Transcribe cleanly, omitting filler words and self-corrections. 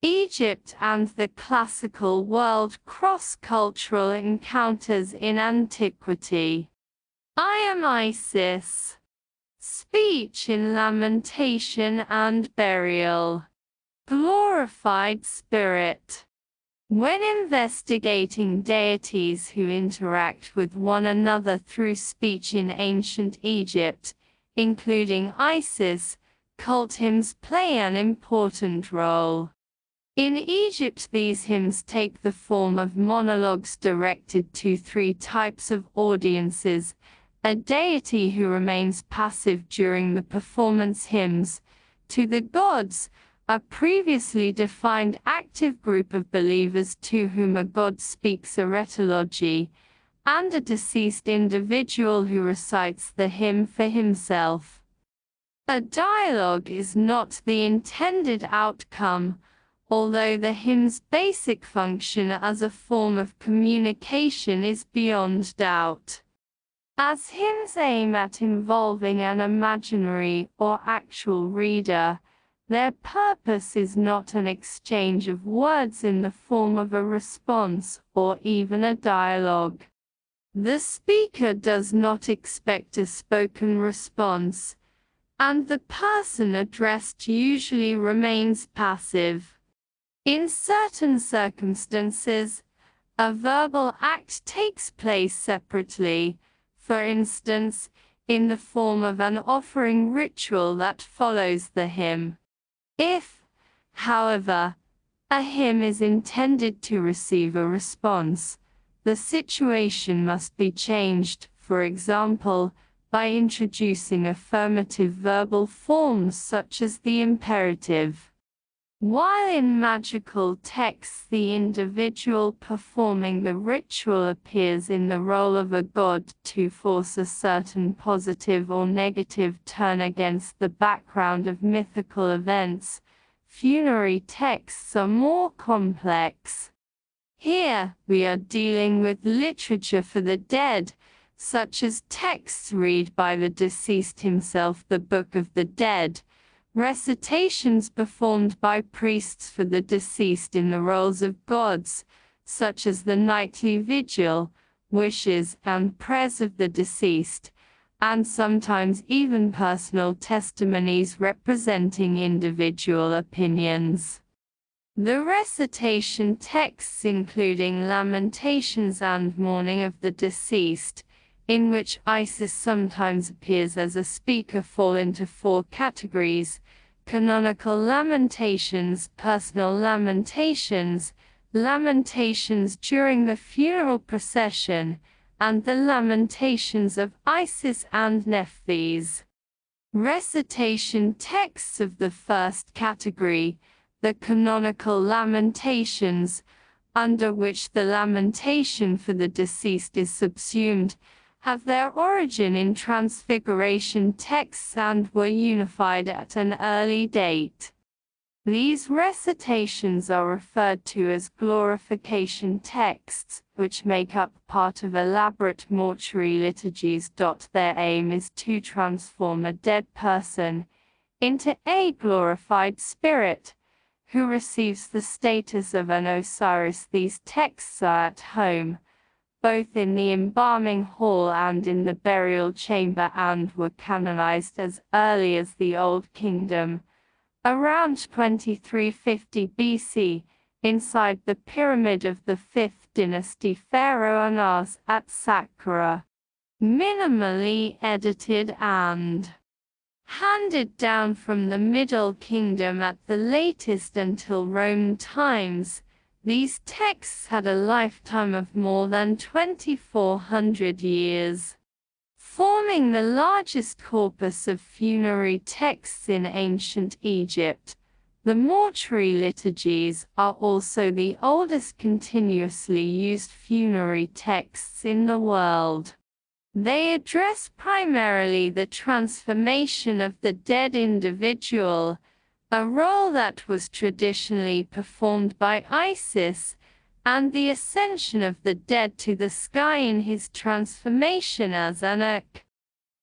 Egypt and the classical world, cross-cultural encounters in Antiquity. I am Isis. Speech in Lamentation and Burial. Glorified Spirit. When investigating deities who interact with one another through speech in ancient Egypt, including Isis, cult hymns play an important role. In Egypt, these hymns take the form of monologues directed to three types of audiences: a deity who remains passive during the performance hymns, to the gods, a previously defined active group of believers to whom a god speaks a retology, and a deceased individual who recites the hymn for himself. A dialogue is not the intended outcome, although the hymn's basic function as a form of communication is beyond doubt. As hymns aim at involving an imaginary or actual reader, their purpose is not an exchange of words in the form of a response or even a dialogue. The speaker does not expect a spoken response, and the person addressed usually remains passive. In certain circumstances, a verbal act takes place separately, for instance, in the form of an offering ritual that follows the hymn. If, however, a hymn is intended to receive a response, the situation must be changed, for example, by introducing affirmative verbal forms such as the imperative. While in magical texts the individual performing the ritual appears in the role of a god to force a certain positive or negative turn against the background of mythical events, funerary texts are more complex. Here, we are dealing with literature for the dead, such as texts read by the deceased himself, the Book of the Dead, recitations performed by priests for the deceased in the roles of gods, such as the nightly vigil, wishes and prayers of the deceased, and sometimes even personal testimonies representing individual opinions. The recitation texts, including Lamentations and Mourning of the Deceased, in which Isis sometimes appears as a speaker, fall into four categories: canonical lamentations, personal lamentations, lamentations during the funeral procession, and the lamentations of Isis and Nephthys. Recitation texts of the first category, the canonical lamentations, under which the lamentation for the deceased is subsumed, have their origin in Transfiguration texts and were unified at an early date. These recitations are referred to as glorification texts, which make up part of elaborate mortuary liturgies. Their aim is to transform a dead person into a glorified spirit, who receives the status of an Osiris. These texts are at home, both in the embalming hall and in the burial chamber, and were canonized as early as the Old Kingdom, around 2350 BC, inside the pyramid of the 5th dynasty pharaoh Anaz at Saqqara. Minimally edited and handed down from the Middle Kingdom at the latest until Roman times, these texts had a lifetime of more than 2,400 years. Forming the largest corpus of funerary texts in ancient Egypt, the mortuary liturgies are also the oldest continuously used funerary texts in the world. They address primarily the transformation of the dead individual, a role that was traditionally performed by Isis, and the ascension of the dead to the sky in his transformation as Anak,